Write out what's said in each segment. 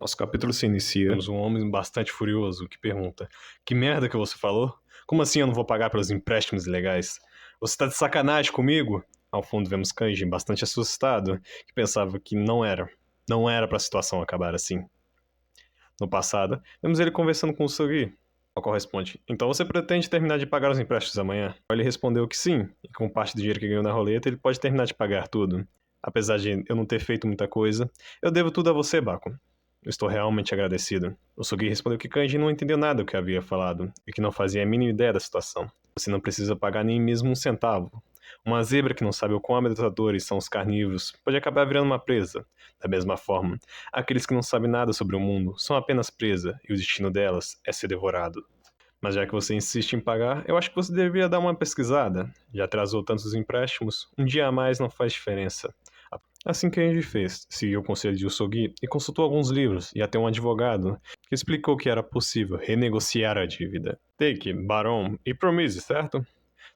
Nosso capítulo se inicia. Temos um homem bastante furioso que pergunta: Que merda que você falou? Como assim eu não vou pagar pelos empréstimos ilegais? Você tá de sacanagem comigo? Ao fundo vemos Kanji bastante assustado, que pensava que não era pra situação acabar assim. No passado, vemos ele conversando com o Sugi, ao qual responde: Então você pretende terminar de pagar os empréstimos amanhã? Ele respondeu que sim, e com parte do dinheiro que ganhou na roleta ele pode terminar de pagar tudo. Apesar de eu não ter feito muita coisa, eu devo tudo a você, Baku. Eu estou realmente agradecido. O Sugi respondeu que Kanji não entendeu nada do que havia falado, e que não fazia a mínima ideia da situação. Você não precisa pagar nem mesmo um centavo. Uma zebra que não sabe o quão amedrontadores são os carnívoros pode acabar virando uma presa. Da mesma forma, aqueles que não sabem nada sobre o mundo são apenas presa, e o destino delas é ser devorado. Mas já que você insiste em pagar, eu acho que você deveria dar uma pesquisada. Já atrasou tantos empréstimos, um dia a mais não faz diferença. Assim que a gente fez, seguiu o conselho de Usogi e consultou alguns livros e até um advogado que explicou que era possível renegociar a dívida. Take, Baron e Promise, certo?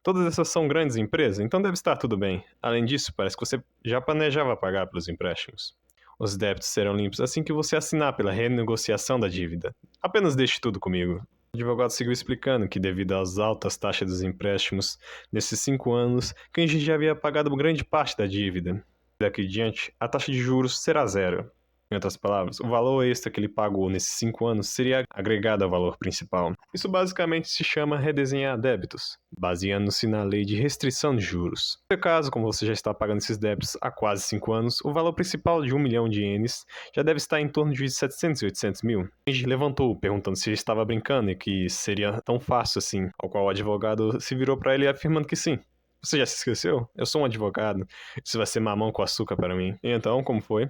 Todas essas são grandes empresas, então deve estar tudo bem. Além disso, parece que você já planejava pagar pelos empréstimos. Os débitos serão limpos assim que você assinar pela renegociação da dívida. Apenas deixe tudo comigo. O advogado seguiu explicando que, devido às altas taxas dos empréstimos, nesses 5 anos, Kenji já havia pagado grande parte da dívida. Daqui em diante, a taxa de juros será zero. Em outras palavras, o valor extra que ele pagou nesses 5 anos seria agregado ao valor principal. Isso basicamente se chama redesenhar débitos, baseando-se na lei de restrição de juros. No seu caso, como você já está pagando esses débitos há quase 5 anos, o valor principal de 1 milhão de ienes já deve estar em torno de 700 e 800 mil. Kenji levantou, perguntando se ele estava brincando e que seria tão fácil assim, ao qual o advogado se virou para ele afirmando que sim. Você já se esqueceu? Eu sou um advogado. Isso vai ser mamão com açúcar para mim. E então, como foi?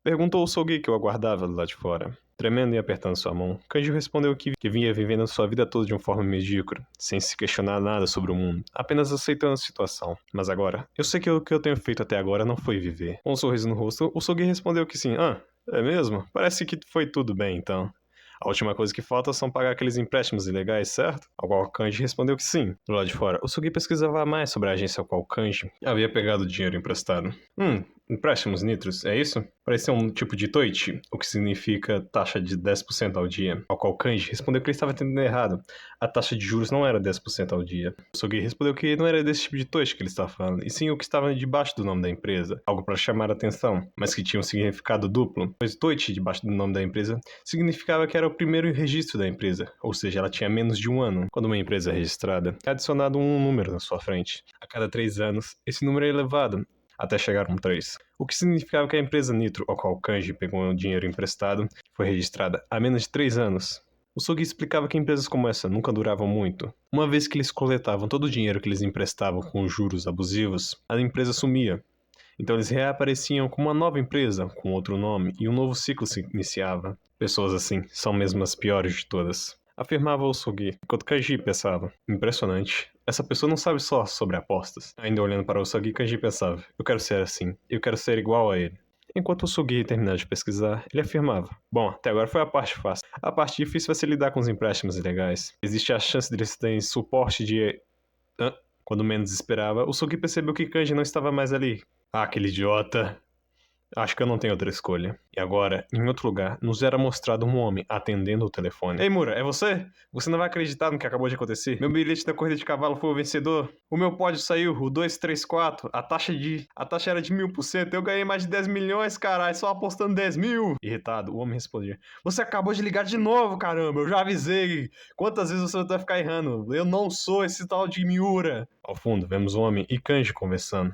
Perguntou o Sogi que o aguardava do lado de fora. Tremendo e apertando sua mão, Kanji respondeu que vinha vivendo sua vida toda de uma forma medíocre, sem se questionar nada sobre o mundo, apenas aceitando a situação. Mas agora, eu sei que o que eu tenho feito até agora não foi viver. Com um sorriso no rosto, o Sogi respondeu que sim. É mesmo? Parece que foi tudo bem então. A última coisa que falta são pagar aqueles empréstimos ilegais, certo? Ao qual Kanji respondeu que sim. Do lado de fora, o Sugi pesquisava mais sobre a agência ao qual Kanji havia pegado o dinheiro emprestado. Empréstimos nitros, é isso? Parecia um tipo de toichi, o que significa taxa de 10% ao dia. Ao qual Kanji respondeu que ele estava entendendo errado. A taxa de juros não era 10% ao dia. O Sugi respondeu que não era desse tipo de toichi que ele estava falando, e sim o que estava debaixo do nome da empresa. Algo para chamar a atenção, mas que tinha um significado duplo, pois toichi debaixo do nome da empresa significava que era o primeiro registro da empresa, ou seja, ela tinha menos de um ano. Quando uma empresa é registrada, é adicionado um número na sua frente. A cada 3 anos, esse número é elevado, até chegar a um 3. O que significava que a empresa Nitro, ao qual Kanji pegou o dinheiro emprestado, foi registrada há menos de 3 anos. O Sugi explicava que empresas como essa nunca duravam muito. Uma vez que eles coletavam todo o dinheiro que eles emprestavam com juros abusivos, a empresa sumia. Então eles reapareciam como uma nova empresa, com outro nome, e um novo ciclo se iniciava. Pessoas assim são mesmo as piores de todas. Afirmava o Sugi, enquanto Kanji pensava: impressionante. Essa pessoa não sabe só sobre apostas. Ainda olhando para o Sugi, Kanji pensava: eu quero ser assim, eu quero ser igual a ele. Enquanto o Sugi terminava de pesquisar, ele afirmava: bom, até agora foi a parte fácil. A parte difícil vai ser lidar com os empréstimos ilegais. Existe a chance de eles terem suporte de... Quando menos esperava, o Sugi percebeu que Kanji não estava mais ali. Aquele idiota. Acho que eu não tenho outra escolha. E agora, em outro lugar, nos era mostrado um homem atendendo o telefone. Ei, Mura, é você? Você não vai acreditar no que acabou de acontecer. Meu bilhete da corrida de cavalo foi o vencedor. O meu pódio saiu, o 234. A taxa era de 1000%. Eu ganhei mais de 10 milhões, caralho, só apostando 10 mil. Irritado, o homem respondia: você acabou de ligar de novo, caramba. Eu já avisei. Quantas vezes você vai ficar errando? Eu não sou esse tal de Miura. Ao fundo, vemos o homem e Kanji conversando.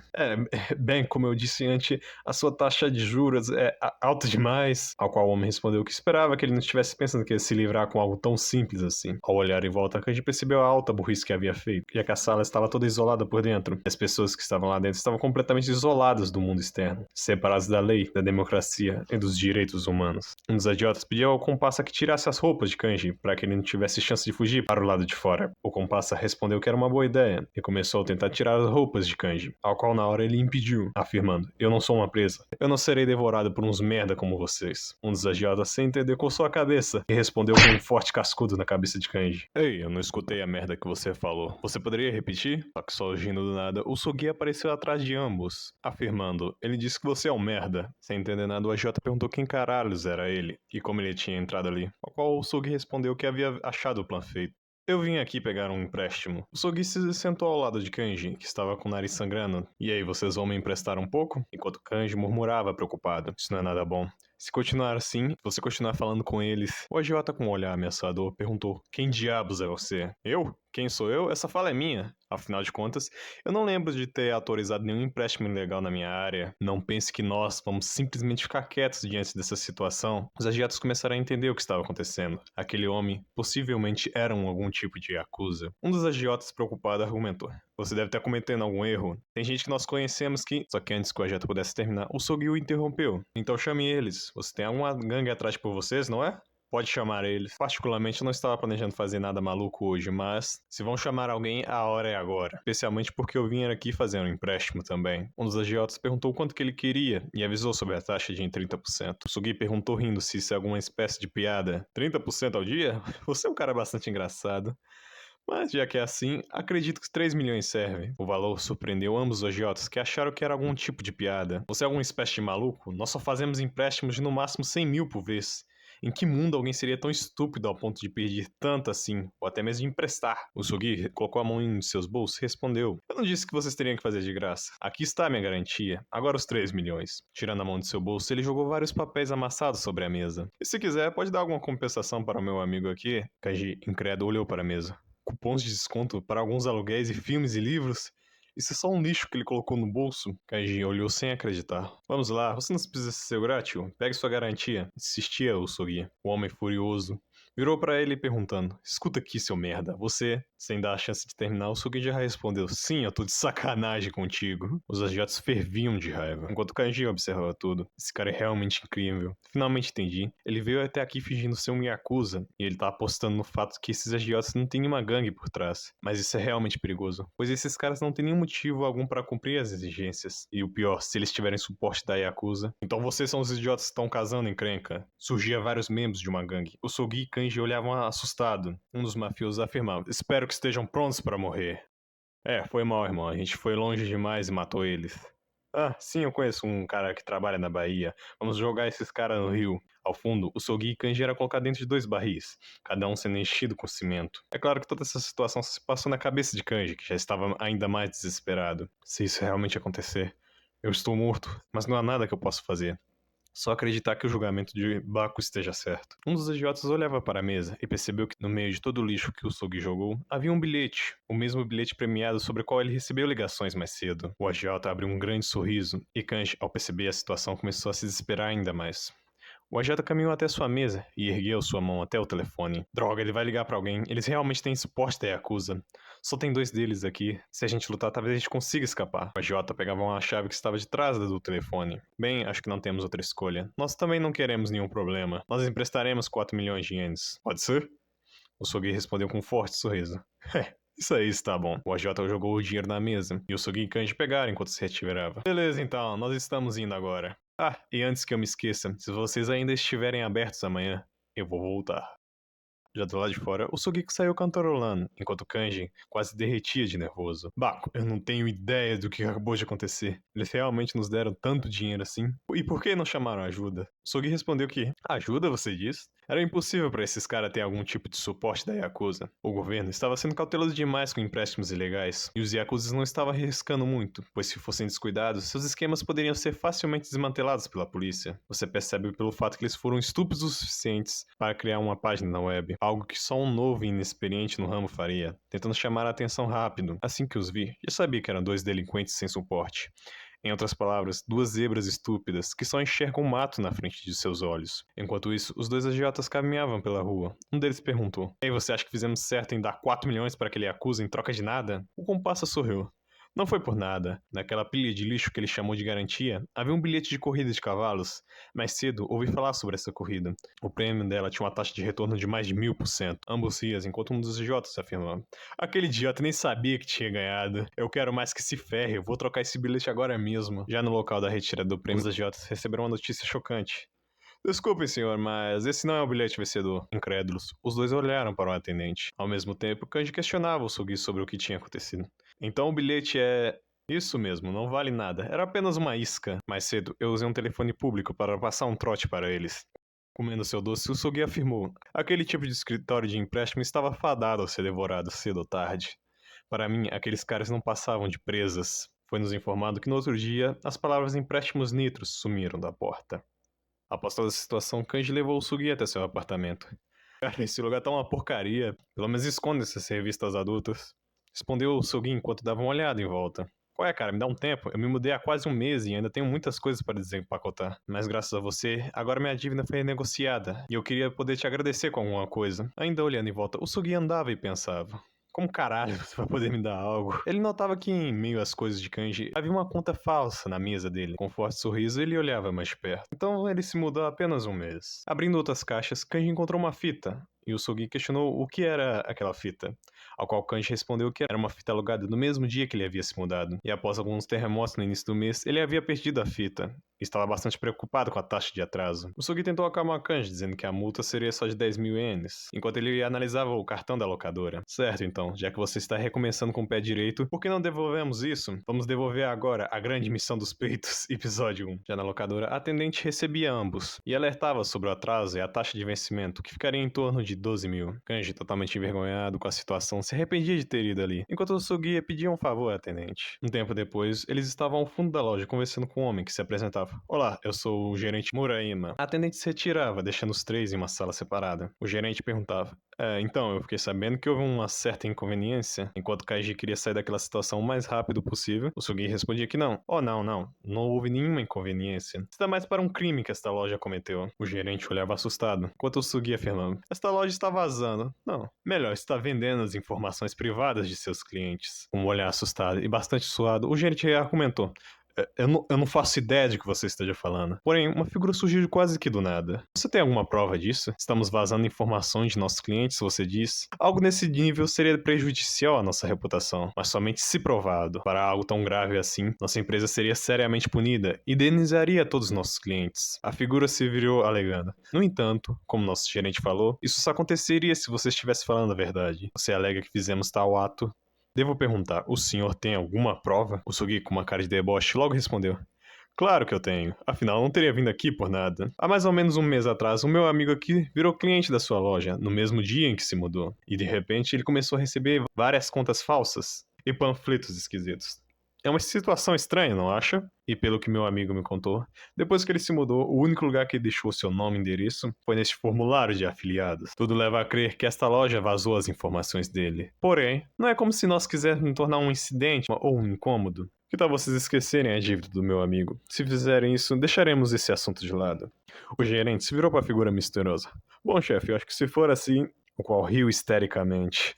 Bem, como eu disse antes, a sua taxa de juros é alta demais. Ao qual o homem respondeu que esperava que ele não estivesse pensando que ia se livrar com algo tão simples assim. Ao olhar em volta, Kanji percebeu a alta burrice que havia feito, já que a sala estava toda isolada por dentro. As pessoas que estavam lá dentro estavam completamente isoladas do mundo externo, separadas da lei, da democracia e dos direitos humanos. Um dos idiotas pediu ao compassa que tirasse as roupas de Kanji, para que ele não tivesse chance de fugir para o lado de fora. O compassa respondeu que era uma boa ideia, e começou a tentar tirar as roupas de Kanji, ao qual na hora ele impediu, afirmando: eu não sou uma presa. Eu não serei devorado por uns merda como vocês. Um dos agiotas, sem entender, coçou a cabeça e respondeu com um forte cascudo na cabeça de Kanji. Ei, eu não escutei a merda que você falou. Você poderia repetir? Só que só agindo do nada, o Sugi apareceu atrás de ambos, afirmando: ele disse que você é um merda. Sem entender nada, o agiota perguntou quem caralhos era ele e como ele tinha entrado ali. Ao qual o Sugi respondeu que havia achado o plan feito. Eu vim aqui pegar um empréstimo. O Sogi se sentou ao lado de Kanji, que estava com o nariz sangrando. E aí, vocês vão me emprestar um pouco? Enquanto Kanji murmurava preocupado. Isso não é nada bom. Se continuar assim, você continuar falando com eles, o agiota com um olhar ameaçador perguntou: quem diabos é você? Eu? Quem sou eu? Essa fala é minha. Afinal de contas, eu não lembro de ter autorizado nenhum empréstimo ilegal na minha área. Não pense que nós vamos simplesmente ficar quietos diante dessa situação. Os agiotas começaram a entender o que estava acontecendo. Aquele homem possivelmente era algum tipo de yakuza. Um dos agiotas preocupado argumentou: você deve estar cometendo algum erro. Tem gente que nós conhecemos que... Só que antes que o agiota pudesse terminar, o Sogi o interrompeu. Então chame eles. Você tem alguma gangue atrás por vocês, não é? Pode chamar eles. Particularmente, eu não estava planejando fazer nada maluco hoje, mas se vão chamar alguém, a hora é agora. Especialmente porque eu vim aqui fazer um empréstimo também. Um dos agiotas perguntou quanto que ele queria e avisou sobre a taxa de em 30%. O Sugi perguntou rindo se isso é alguma espécie de piada. 30% ao dia? Você é um cara bastante engraçado. Mas já que é assim, acredito que 3 milhões serve. O valor surpreendeu ambos os agiotas que acharam que era algum tipo de piada. Você é alguma espécie de maluco? Nós só fazemos empréstimos de no máximo 100 mil por vez. Em que mundo alguém seria tão estúpido ao ponto de pedir tanto assim, ou até mesmo de emprestar? O Sugi colocou a mão em seus bolsos e respondeu: eu não disse que vocês teriam que fazer de graça. Aqui está a minha garantia. Agora os 3 milhões. Tirando a mão de seu bolso, ele jogou vários papéis amassados sobre a mesa. E se quiser, pode dar alguma compensação para o meu amigo aqui? Kanji, incrédulo, olhou para a mesa. Cupons de desconto para alguns aluguéis e filmes e livros? Isso é só um lixo que ele colocou no bolso? Kaiji olhou sem acreditar. Vamos lá, você não precisa se segurar, tio. Pegue sua garantia. Insistia o Sogi. O homem furioso virou para ele perguntando: escuta aqui, seu merda, você... Sem dar a chance de terminar, o Sugi já respondeu: sim, eu tô de sacanagem contigo. Os agiotas ferviam de raiva, enquanto Kanji observava tudo. Esse cara é realmente incrível. Finalmente entendi. Ele veio até aqui fingindo ser um yakuza, e ele tá apostando no fato que esses agiotas não têm nenhuma gangue por trás. Mas isso é realmente perigoso, pois esses caras não têm nenhum motivo algum para cumprir as exigências. E o pior, se eles tiverem suporte da yakuza. Então vocês são os idiotas que estão casando encrenca. Surgia vários membros de uma gangue. O Sugi e Kanji olhavam assustado. Um dos mafiosos afirmava: espero que estejam prontos para morrer. Foi mal, irmão. A gente foi longe demais e matou eles. Ah, sim, eu conheço um cara que trabalha na Bahia. Vamos jogar esses caras no rio. Ao fundo, o Sogi e Kanji era colocar dentro de 2 barris, cada um sendo enchido com cimento. É claro que toda essa situação se passou na cabeça de Kanji, que já estava ainda mais desesperado. Se isso realmente acontecer, eu estou morto, mas não há nada que eu possa fazer. Só acreditar que o julgamento de Baku esteja certo. Um dos agiotas olhava para a mesa e percebeu que no meio de todo o lixo que o Sogi jogou, havia um bilhete. O mesmo bilhete premiado sobre o qual ele recebeu ligações mais cedo. O agiota abriu um grande sorriso e Kanji, ao perceber a situação, começou a se desesperar ainda mais. O agiota caminhou até sua mesa e ergueu sua mão até o telefone. Droga, ele vai ligar pra alguém. Eles realmente têm suporte da Yakuza. Só tem 2 deles aqui. Se a gente lutar, talvez a gente consiga escapar. O agiota pegava uma chave que estava de trás do telefone. Bem, acho que não temos outra escolha. Nós também não queremos nenhum problema. Nós emprestaremos 4 milhões de ienes. Pode ser? O Sogi respondeu com um forte sorriso. Isso aí está bom. O agiota jogou o dinheiro na mesa e o Sugi e Kanji pegaram enquanto se retirava. Beleza, então, nós estamos indo agora. Ah, e antes que eu me esqueça, se vocês ainda estiverem abertos amanhã, eu vou voltar. Já do lado de fora, o Sugiko saiu cantarolando, enquanto Kanji quase derretia de nervoso. Baco, eu não tenho ideia do que acabou de acontecer. Eles realmente nos deram tanto dinheiro assim? E por que não chamaram ajuda? Sugi respondeu que, ajuda, você diz? Era impossível para esses caras ter algum tipo de suporte da Yakuza. O governo estava sendo cauteloso demais com empréstimos ilegais, e os Yakuzas não estavam arriscando muito, pois se fossem descuidados, seus esquemas poderiam ser facilmente desmantelados pela polícia. Você percebe pelo fato que eles foram estúpidos o suficientes para criar uma página na web, algo que só um novo e inexperiente no ramo faria, tentando chamar a atenção rápido. Assim que os vi, já sabia que eram 2 delinquentes sem suporte. Em outras palavras, 2 zebras estúpidas que só enxergam mato na frente de seus olhos. Enquanto isso, os 2 agiotas caminhavam pela rua. Um deles perguntou: Ei, você acha que fizemos certo em dar 4 milhões para que ele acuse em troca de nada? O comparsa sorriu. Não foi por nada. Naquela pilha de lixo que ele chamou de garantia, havia um bilhete de corrida de cavalos. Mais cedo, ouvi falar sobre essa corrida. O prêmio dela tinha uma taxa de retorno de mais de 1000%. Ambos riam, enquanto um dos idiotas afirmava: aquele idiota nem sabia que tinha ganhado. Eu quero mais que se ferre, eu vou trocar esse bilhete agora mesmo. Já no local da retirada do prêmio, os idiotas receberam uma notícia chocante. Desculpe, senhor, mas esse não é o bilhete vencedor. Incrédulos, os dois olharam para o atendente. Ao mesmo tempo, Kanji questionava o Sugi sobre o que tinha acontecido. Então o bilhete é... Isso mesmo, não vale nada. Era apenas uma isca. Mais cedo, eu usei um telefone público para passar um trote para eles. Comendo seu doce, o Sugi afirmou. Aquele tipo de escritório de empréstimo estava fadado a ser devorado cedo ou tarde. Para mim, aqueles caras não passavam de presas. Foi-nos informado que no outro dia, as palavras empréstimos nitros sumiram da porta. Após toda a situação, Kanji levou o Sugi até seu apartamento. Cara, esse lugar tá uma porcaria. Pelo menos esconde essas revistas adultas. Respondeu o Sugi enquanto dava uma olhada em volta. Qual é, cara? Me dá um tempo. Eu me mudei há quase um mês e ainda tenho muitas coisas para desempacotar. Mas graças a você, agora minha dívida foi renegociada. E eu queria poder te agradecer com alguma coisa. Ainda olhando em volta, o Sugi andava e pensava. Como caralho você vai poder me dar algo? Ele notava que, em meio às coisas de Kanji, havia uma conta falsa na mesa dele. Com um forte sorriso, ele olhava mais de perto. Então ele se mudou há apenas um mês. Abrindo outras caixas, Kanji encontrou uma fita. E o Sugi questionou o que era aquela fita. Ao qual Kanji respondeu que era uma fita alugada no mesmo dia que ele havia se mudado. E após alguns terremotos no início do mês, ele havia perdido a fita. E estava bastante preocupado com a taxa de atraso. O Sugi tentou acalmar Kanji, dizendo que a multa seria só de 10.000 ienes, enquanto ele analisava o cartão da locadora. Certo, então, já que você está recomeçando com o pé direito, por que não devolvemos isso? Vamos devolver agora a grande missão dos peitos, episódio 1. Já na locadora, a atendente recebia ambos, e alertava sobre o atraso e a taxa de vencimento, que ficaria em torno de 12.000. Kanji, totalmente envergonhado com a situação, se arrependia de ter ido ali, enquanto o Sugi pedia um favor à atendente. Um tempo depois, eles estavam ao fundo da loja conversando com um homem que se apresentava. Olá, eu sou o gerente Muraima. A atendente se retirava, deixando os três em uma sala separada. O gerente perguntava. Então, eu fiquei sabendo que houve uma certa inconveniência. Enquanto Kaiji queria sair daquela situação o mais rápido possível, o Sugi respondia que não. Oh, não. Não houve nenhuma inconveniência. Está mais para um crime que esta loja cometeu. O gerente olhava assustado, enquanto o Sugi afirmava. Esta loja está vazando. Não. Melhor, está vendendo as informações privadas de seus clientes. Com um olhar assustado e bastante suado, o gerente argumentou. Eu não faço ideia de que você esteja falando. Porém, uma figura surgiu quase que do nada. Você tem alguma prova disso? Estamos vazando informações de nossos clientes, você diz? Algo nesse nível seria prejudicial à nossa reputação, mas somente se provado. Para algo tão grave assim, nossa empresa seria seriamente punida e indenizaria todos os nossos clientes. A figura se virou alegando. No entanto, como nosso gerente falou, isso só aconteceria se você estivesse falando a verdade. Você alega que fizemos tal ato. Devo perguntar, o senhor tem alguma prova? O Sugi, com uma cara de deboche, logo respondeu. Claro que eu tenho. Afinal, não teria vindo aqui por nada. Há mais ou menos um mês atrás, o meu amigo aqui virou cliente da sua loja, no mesmo dia em que se mudou. E de repente, ele começou a receber várias contas falsas e panfletos esquisitos. É uma situação estranha, não acha? E pelo que meu amigo me contou, depois que ele se mudou, o único lugar que deixou seu nome e endereço foi neste formulário de afiliados. Tudo leva a crer que esta loja vazou as informações dele. Porém, não é como se nós quiséssemos tornar um incidente ou um incômodo. Que tal vocês esquecerem a dívida do meu amigo? Se fizerem isso, deixaremos esse assunto de lado. O gerente se virou para a figura misteriosa. Bom, chefe, eu acho que se for assim, o qual riu histericamente.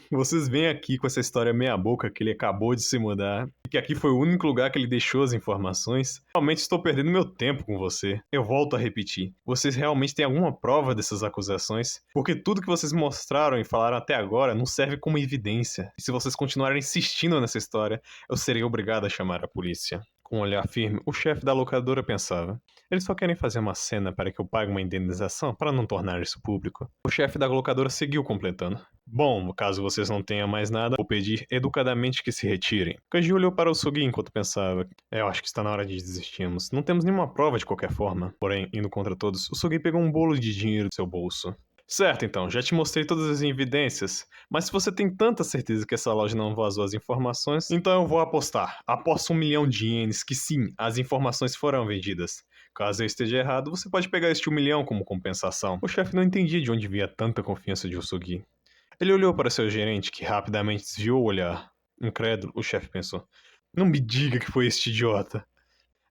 Vocês vêm aqui com essa história meia boca que ele acabou de se mudar e que aqui foi o único lugar que ele deixou as informações. Realmente estou perdendo meu tempo com você. Eu volto a repetir. Vocês realmente têm alguma prova dessas acusações? Porque tudo que vocês mostraram e falaram até agora não serve como evidência. E se vocês continuarem insistindo nessa história, eu serei obrigado a chamar a polícia. Com um olhar firme, o chefe da locadora pensava. Eles só querem fazer uma cena para que eu pague uma indenização para não tornar isso público. O chefe da locadora seguiu completando. Bom, caso vocês não tenham mais nada, vou pedir educadamente que se retirem. Kanji olhou para o Sugi enquanto pensava. Eu acho que está na hora de desistirmos. Não temos nenhuma prova de qualquer forma. Porém, indo contra todos, o Sugi pegou um bolo de dinheiro do seu bolso. Certo, então, já te mostrei todas as evidências, mas se você tem tanta certeza que essa loja não vazou as informações, então eu vou apostar. Aposto 1 milhão de ienes que sim, as informações foram vendidas. Caso eu esteja errado, você pode pegar este 1 milhão como compensação. O chefe não entendia de onde vinha tanta confiança de Usugi. Ele olhou para seu gerente, que rapidamente desviou o olhar. Incrédulo, o chefe pensou. Não me diga que foi este idiota.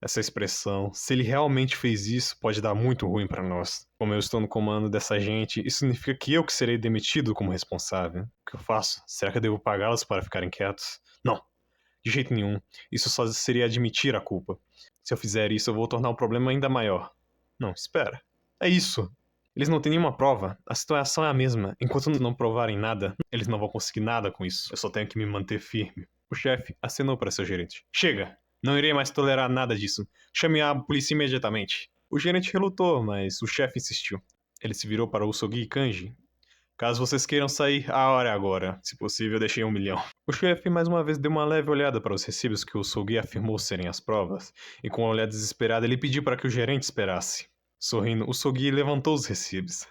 Essa expressão, se ele realmente fez isso, pode dar muito ruim para nós. Como eu estou no comando dessa gente, isso significa que eu que serei demitido como responsável. O que eu faço? Será que eu devo pagá-los para ficarem quietos? Não, de jeito nenhum. Isso só seria admitir a culpa. Se eu fizer isso, eu vou tornar o problema ainda maior. Não, espera. É isso. Eles não têm nenhuma prova. A situação é a mesma. Enquanto não provarem nada, eles não vão conseguir nada com isso. Eu só tenho que me manter firme. O chefe acenou para seu gerente. Chega! Não irei mais tolerar nada disso. Chame a polícia imediatamente. O gerente relutou, mas o chefe insistiu. Ele se virou para Usogi e Kanji. Caso vocês queiram sair, a hora é agora. Se possível, deixei 1 milhão. O chefe mais uma vez deu uma leve olhada para os recibos que o Usogi afirmou serem as provas, e com uma olhada desesperada ele pediu para que o gerente esperasse. Sorrindo, Usogi levantou os recibos.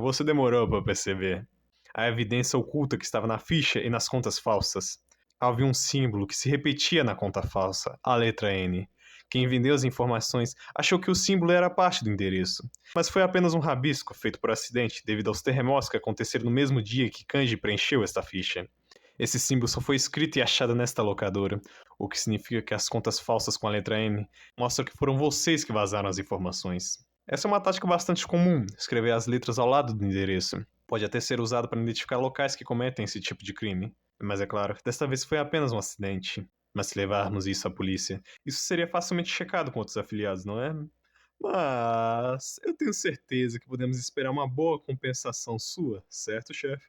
Você demorou para perceber. A evidência oculta que estava na ficha e nas contas falsas. Havia um símbolo que se repetia na conta falsa, a letra N. Quem vendeu as informações achou que o símbolo era parte do endereço, mas foi apenas um rabisco feito por acidente devido aos terremotos que aconteceram no mesmo dia que Kanji preencheu esta ficha. Esse símbolo só foi escrito e achado nesta locadora, o que significa que as contas falsas com a letra N mostram que foram vocês que vazaram as informações. Essa é uma tática bastante comum, escrever as letras ao lado do endereço. Pode até ser usado para identificar locais que cometem esse tipo de crime. Mas é claro, desta vez foi apenas um acidente. Mas se levarmos isso à polícia, isso seria facilmente checado com outros afiliados, não é? Mas eu tenho certeza que podemos esperar uma boa compensação sua, certo, chefe?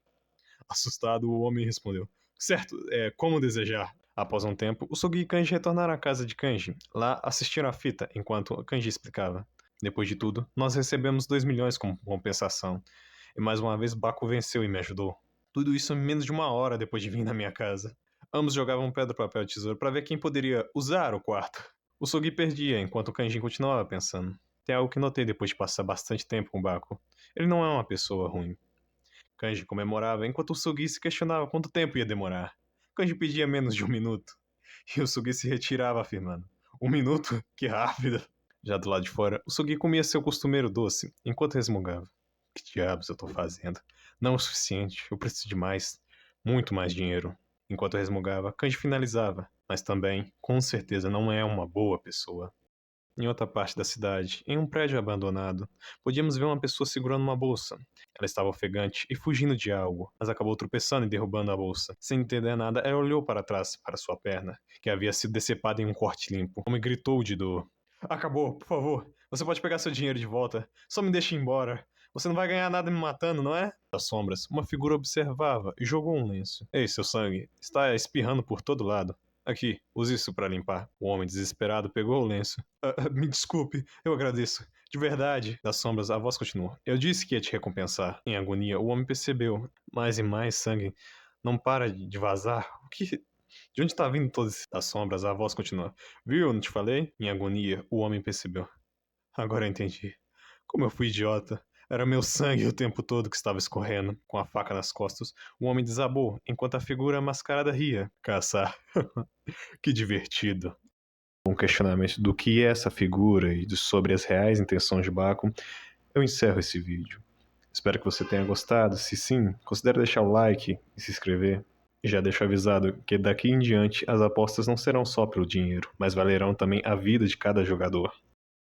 Assustado, o homem respondeu. Certo, como desejar. Após um tempo, o Sugi e Kanji retornaram à casa de Kanji. Lá assistiram a fita, enquanto Kanji explicava. Depois de tudo, nós recebemos 2 milhões como compensação. E mais uma vez Baku venceu e me ajudou. Tudo isso em menos de 1 hora depois de vir na minha casa. Ambos jogavam pedra, papel e tesouro para ver quem poderia usar o quarto. O Sugi perdia, enquanto o Kanji continuava pensando. Tem algo que notei depois de passar bastante tempo com Baku. Ele não é uma pessoa ruim. Kanji comemorava, enquanto o Sugi se questionava quanto tempo ia demorar. Kanji pedia menos de 1 minuto. E o Sugi se retirava, afirmando: 1 minuto? Que rápido! Já do lado de fora, o Sugi comia seu costumeiro doce, enquanto resmungava. Que diabos eu tô fazendo? Não o suficiente, eu preciso de mais. Muito mais dinheiro. Enquanto resmungava, Kanji finalizava. Mas também, com certeza, não é uma boa pessoa. Em outra parte da cidade, em um prédio abandonado, podíamos ver uma pessoa segurando uma bolsa. Ela estava ofegante e fugindo de algo, mas acabou tropeçando e derrubando a bolsa. Sem entender nada, ela olhou para trás, para sua perna, que havia sido decepada em um corte limpo. O homem gritou de dor. Acabou, por favor. Você pode pegar seu dinheiro de volta. Só me deixe ir embora. Você não vai ganhar nada me matando, não é? Das sombras, uma figura observava e jogou um lenço. Ei, seu sangue, está espirrando por todo lado. Aqui, use isso para limpar. O homem desesperado pegou o lenço. Me desculpe, eu agradeço. De verdade. Das sombras, a voz continuou. Eu disse que ia te recompensar. Em agonia, o homem percebeu. Mais e mais sangue. Não para de vazar. O que... De onde está vindo todo esse... Das sombras, a voz continua. Viu, não te falei? Em agonia, o homem percebeu. Agora eu entendi. Como eu fui idiota. Era meu sangue o tempo todo que estava escorrendo. Com a faca nas costas, o homem desabou, enquanto a figura mascarada ria. Caçar. Que divertido. Um questionamento do que é essa figura e sobre as reais intenções de Baku, eu encerro esse vídeo. Espero que você tenha gostado. Se sim, considere deixar o like e se inscrever. E já deixo avisado que daqui em diante as apostas não serão só pelo dinheiro, mas valerão também a vida de cada jogador.